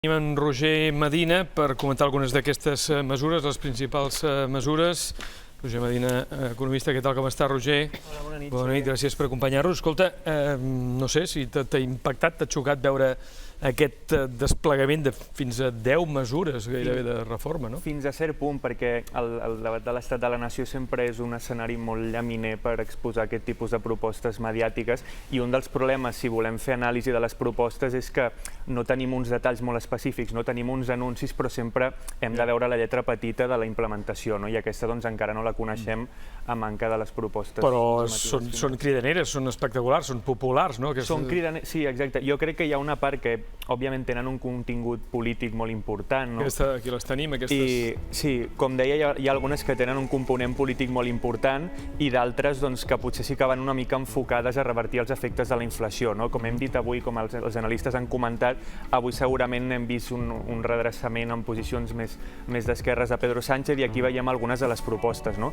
Tenim en Roger Medina per comentar algunes d'aquestes mesures, les principals mesures. Roger Medina, economista, què tal, com està, Roger? Hola, bona nit. Bona nit, gràcies per acompanyar-nos. Escolta, no sé si t'ha impactat, t'ha xocat veure aquest desplegament de fins a 10 mesures gairebé de reforma, no? Fins a cert punt, perquè el debat de l'estat de la nació sempre és un escenari molt llaminer per exposar aquest tipus de propostes mediàtiques, i un dels problemes, si volem fer anàlisi de les propostes, és que no tenim uns detalls molt específics, no tenim uns anuncis, però sempre hem de veure la lletra petita de la implementació, no? I aquesta doncs encara no la coneixem a manca de les propostes. Però són cridaneres, són espectaculars, són populars, no? Són cridaneres, sí, exacte. Jo crec que hi ha una part que òbviament tenen un contingut polític molt important, no? Aquí les tenim, aquestes... Sí, com deia, hi ha algunes que tenen un component polític molt important i d'altres que potser sí que van una mica enfocades a revertir els efectes de la inflació, no? Com hem dit avui, com els analistes han comentat, avui segurament hem vist un redreçament en posicions més d'esquerres de Pedro Sánchez, i aquí veiem algunes de les propostes, no?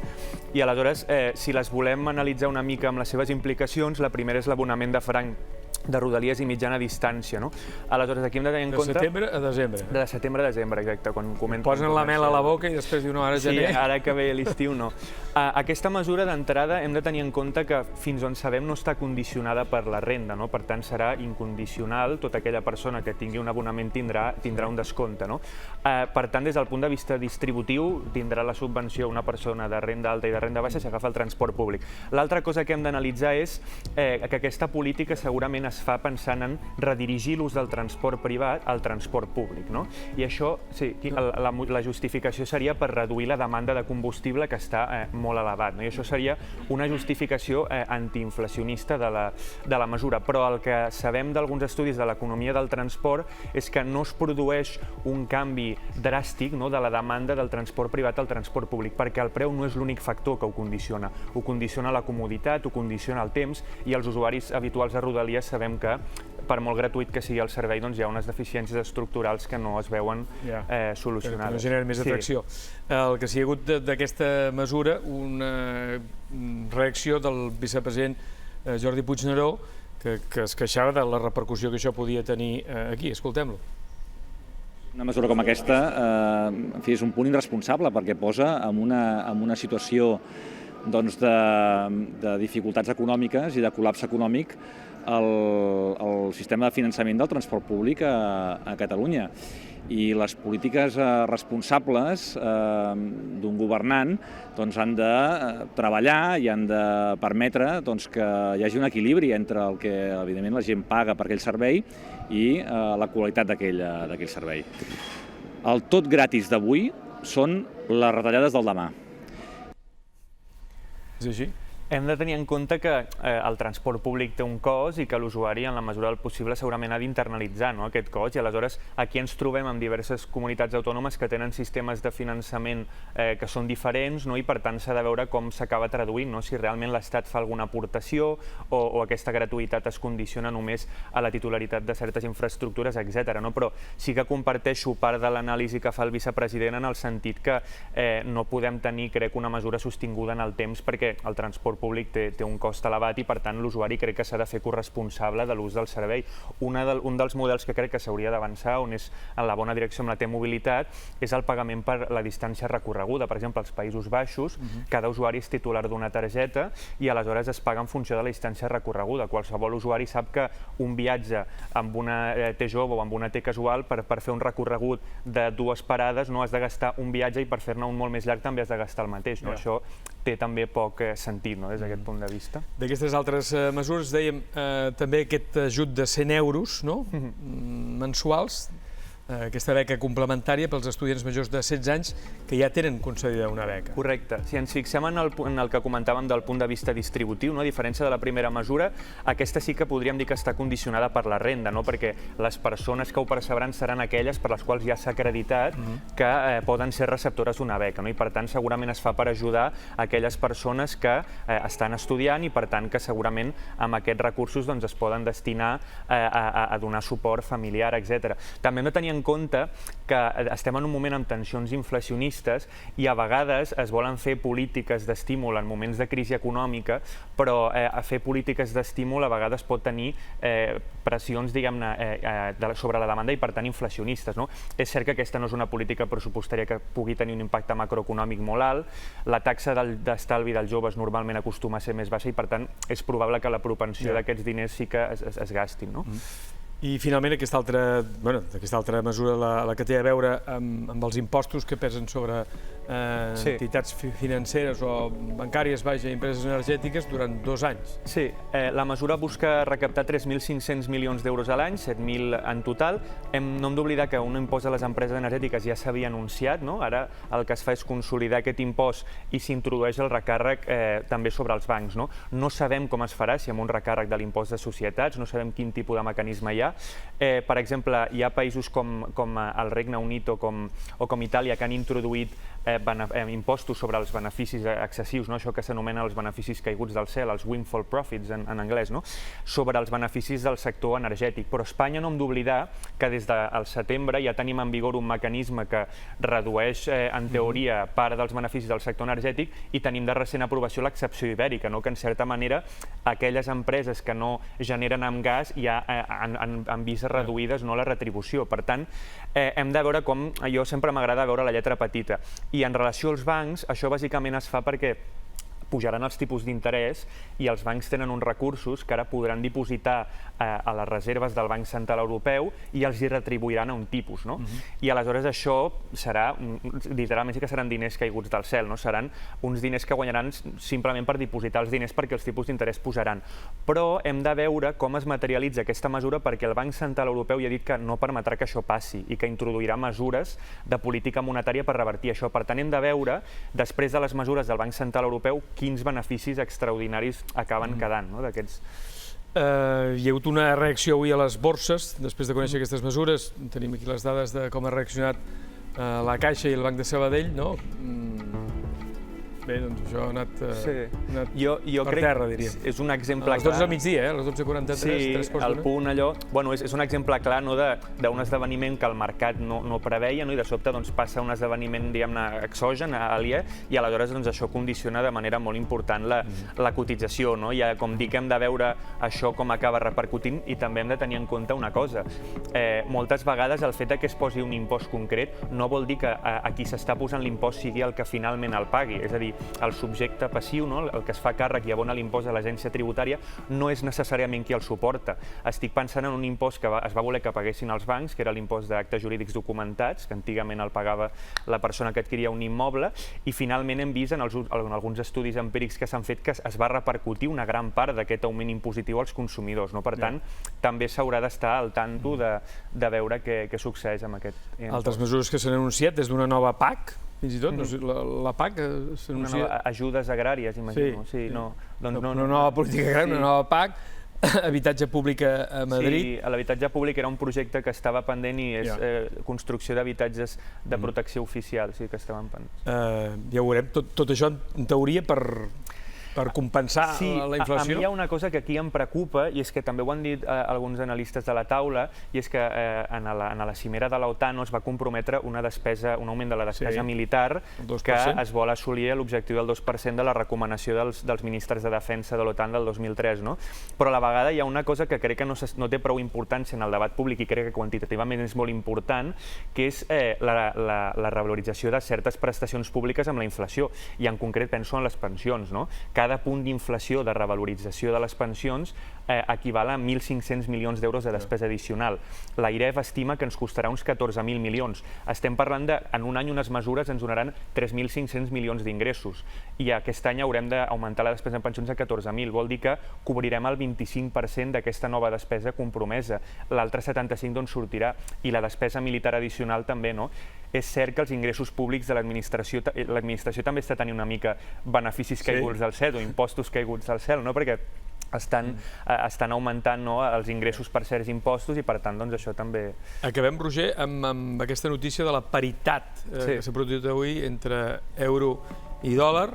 I aleshores, si les volem analitzar una mica amb les seves implicacions, la primera és l'abonament de franc de Rodalies i mitjana distància, no? Aleshores, aquí hem de tenir en compte... De setembre a desembre. De setembre a desembre, exacte, quan comenten... Posen la mel a la boca i després diuen, no, ara gener... Sí, ara que ve l'estiu, no. Aquesta mesura d'entrada hem de tenir en compte que fins on sabem no està condicionada per la renda, no? Per tant, serà incondicional, tota aquella persona que tingui un abonament tindrà un descompte, no? Per tant, des del punt de vista distributiu, tindrà la subvenció una persona de renda alta i de renda baixa si agafa el transport públic. L'altra cosa que hem d'analitzar és que aquesta política segurament es fa pensant en redirigir l'ús del transport privat al transport públic, no? I això, sí, la justificació seria per reduir la demanda de combustible, que està molt elevat, no? I això seria una justificació antiinflacionista de la mesura, però el que sabem d'alguns estudis de l'economia del transport és que no es produeix un canvi dràstic, no, de la demanda del transport privat al transport públic, perquè el preu no és l'únic factor que ho condiciona la comoditat, ho condiciona el temps, i els usuaris habituals de Rodalies sabem que, per molt gratuït que sigui el servei, doncs hi ha unes deficiències estructurals que no es veuen solucionades. Que no generen més atracció. El que sí hi ha hagut d'aquesta mesura, una reacció del vicepresident Jordi Puigneró, que es queixava de la repercussió que això podia tenir aquí. Escoltem-lo. Una mesura com aquesta és un punt irresponsable, perquè posa en una situació de dificultats econòmiques i de col·lapse econòmic el sistema de finançament del transport públic a Catalunya. I les polítiques responsables d'un governant han de treballar i han de permetre que hi hagi un equilibri entre el que evidentment la gent paga per aquell servei i la qualitat d'aquell servei. El tot gratis d'avui són les retallades del demà. És així? Hem de tenir en compte que el transport públic té un cost i que l'usuari, en la mesura del possible, segurament ha d'internalitzar aquest cost, i aleshores aquí ens trobem amb diverses comunitats autònomes que tenen sistemes de finançament que són diferents, i per tant s'ha de veure com s'acaba traduint, si realment l'Estat fa alguna aportació o aquesta gratuïtat es condiciona només a la titularitat de certes infraestructures, etc. Però sí que comparteixo part de l'anàlisi que fa el vicepresident en el sentit que no podem tenir, crec, una mesura sostinguda en el temps, perquè el transport públic té un cost elevat i, per tant, l'usuari crec que s'ha de fer corresponsable de l'ús del servei. Un dels models que crec que s'hauria d'avançar, on és en la bona direcció amb la T-mobilitat, és el pagament per la distància recorreguda. Per exemple, als Països Baixos, cada usuari és titular d'una targeta i aleshores es paga en funció de la distància recorreguda. Qualsevol usuari sap que un viatge amb una T jove o amb una T casual, per fer un recorregut de 2 parades, no has de gastar un viatge, i per fer-ne un molt més llarg també has de gastar el mateix. Això té també poc sentit, des d'aquest punt de vista. D'aquestes altres mesures, dèiem també aquest ajut de 100 euros mensuals, aquesta beca complementària pels estudiants majors de 16 anys que ja tenen concedida una beca. Correcte. Si ens fixem en el que comentàvem del punt de vista distributiu, a diferència de la primera mesura, aquesta sí que podríem dir que està condicionada per la renda, perquè les persones que ho percebran seran aquelles per les quals ja s'ha acreditat que poden ser receptores d'una beca, i per tant segurament es fa per ajudar aquelles persones que estan estudiant i per tant que segurament amb aquests recursos es poden destinar a donar suport familiar, etc. També hem de tenir en en compte que estem en un moment amb tensions inflacionistes i a vegades es volen fer polítiques d'estímul en moments de crisi econòmica, però fer polítiques d'estímul a vegades pot tenir pressions, diguem-ne, sobre la demanda i per tant inflacionistes. És cert que aquesta no és una política pressupostària que pugui tenir un impacte macroeconòmic molt alt, la taxa d'estalvi dels joves normalment acostuma a ser més baixa i per tant és probable que la propensió d'aquests diners sí que es gastin. I finalment aquesta altra mesura, la que té a veure amb els impostos que pesen sobre entitats financeres o bancàries, i empreses energètiques durant 2 anys. Sí, la mesura busca recaptar 3.500 milions d'euros a l'any, 7.000 en total. No hem d'oblidar que un impost a les empreses energètiques ja s'havia anunciat, ara el que es fa és consolidar aquest impost i s'introdueix el recàrrec també sobre els bancs. No sabem com es farà, si amb un recàrrec de l'impost de societats, no sabem quin tipus de mecanisme hi ha. Per exemple, hi ha països com el Regne Unit o com Itàlia que han introduït impostos sobre els beneficis excessius, això que s'anomena els beneficis caiguts del cel, els windfall profits en anglès, sobre els beneficis del sector energètic. Però Espanya no hem d'oblidar que des del setembre ja tenim en vigor un mecanisme que redueix, en teoria, part dels beneficis del sector energètic i tenim de recent aprovació l'excepció ibèrica, que en certa manera aquelles empreses que no generen amb gas ja han vist reduïdes la retribució. Per tant, hem de veure com... Jo sempre m'agrada veure la lletra petita. I en relació als bancs, això bàsicament es fa perquè pujaran els tipus d'interès i els bancs tenen uns recursos que ara podran dipositar a les reserves del Banc Central Europeu i els hi retribuiran a un tipus. I aleshores això serà, literalment sí que seran diners caiguts del cel, seran uns diners que guanyaran simplement per dipositar els diners perquè els tipus d'interès pujaran. Però hem de veure com es materialitza aquesta mesura perquè el Banc Central Europeu ja ha dit que no permetrà que això passi i que introduirà mesures de política monetària per revertir això. Per tant, hem de veure, després de les mesures del Banc Central Europeu, quins beneficis extraordinaris acaben quedant d'aquests. Hi ha hagut una reacció avui a les borses, després de conèixer aquestes mesures. Tenim aquí les dades de com ha reaccionat la Caixa i el Banc de Sabadell, no? Bé, doncs això ha anat per terra, diríem. És un exemple clar. A les 12 del migdia, a les 12:43, 3 quarts d'una. Sí, el punt allò... És un exemple clar d'un esdeveniment que el mercat no preveia i de sobte passa un esdeveniment, diguem-ne, exogen, aliè, i aleshores això condiciona de manera molt important la cotització. Com dic, hem de veure això com acaba repercutint i també hem de tenir en compte una cosa. Moltes vegades el fet que es posi un impost concret no vol dir que a qui s'està posant l'impost sigui el que finalment el pagui. És a dir, el subjecte passiu, el que es fa càrrec i abona l'impost a l'agència tributària, no és necessàriament qui el suporta. Estic pensant en un impost que es va voler que paguessin els bancs, que era l'impost d'actes jurídics documentats, que antigament el pagava la persona que adquiria un immoble, i finalment hem vist en alguns estudis empírics que s'han fet que es va repercutir una gran part d'aquest augment impositiu als consumidors. Per tant, també s'haurà d'estar al tanto de veure què succeeix amb aquest impost. Altres mesures que s'han anunciat des d'una nova PAC, fins i tot, la PAC s'anuncia... Ajudes agràries, imagino. Una nova política agrària, una nova PAC, habitatge públic a Madrid. Sí, l'habitatge públic era un projecte que estava pendent i és construcció d'habitatges de protecció oficial, sí que estaven pendents. Ja ho veurem, tot això en teoria per compensar la inflació. A mi hi ha una cosa que aquí em preocupa, i és que també ho han dit alguns analistes de la taula, i és que en la cimera de l'OTAN es va comprometre un augment de la despesa militar que es vol assolir l'objectiu del 2% de la recomanació dels ministres de defensa de l'OTAN del 2003. Però a la vegada hi ha una cosa que crec que no té prou importància en el debat públic i crec que quantitativament és molt important, que és la revalorització de certes prestacions públiques amb la inflació, i en concret penso en les pensions. Cada punt d'inflació de revalorització de les pensions equival a 1.500 milions d'euros de despesa addicional. L'AIREF estima que ens costarà uns 14.000 milions. Estem parlant en un any unes mesures ens donaran 3.500 milions d'ingressos i aquest any haurem d'augmentar la despesa en pensions a 14.000. Vol dir que cobrirem el 25% d'aquesta nova despesa compromesa. L'altre 75% d'on sortirà, i la despesa militar addicional també, no? És cert que els ingressos públics de l'administració també està tenint una mica beneficis caiguts del cel o impostos caiguts del cel, no? Perquè estan augmentant els ingressos per certs impostos i per tant això també... Acabem, Roger, amb aquesta notícia de la paritat que s'ha produït avui entre euro i dòlar.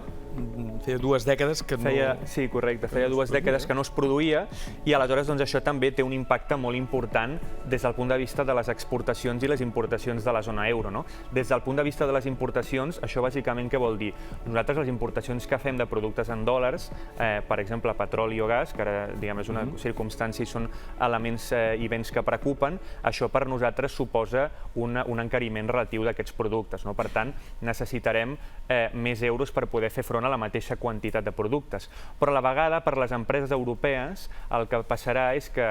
feia 2 dècades que no... Sí, correcte, feia 2 dècades que no es produïa i aleshores doncs, això també té un impacte molt important des del punt de vista de les exportacions i les importacions de la zona euro. No? Des del punt de vista de les importacions, això bàsicament què vol dir? Nosaltres les importacions que fem de productes en dòlars, per exemple petroli o gas, que ara diguem, és una circumstància i són elements i béns que preocupen, això per nosaltres suposa un encariment relatiu d'aquests productes. No? Per tant, necessitarem més euros per poder fer front a la mateixa quantitat de productes. Però a la vegada, per les empreses europees, el que passarà és que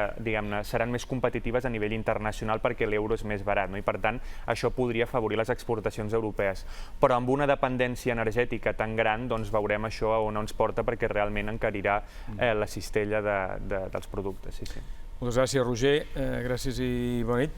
seran més competitives a nivell internacional perquè l'euro és més barat. No? I per tant, això podria afavorir les exportacions europees. Però amb una dependència energètica tan gran, doncs veurem això on ens porta perquè realment encarirà la cistella dels productes. Sí, sí. Moltes gràcies, Roger. Gràcies i bona nit.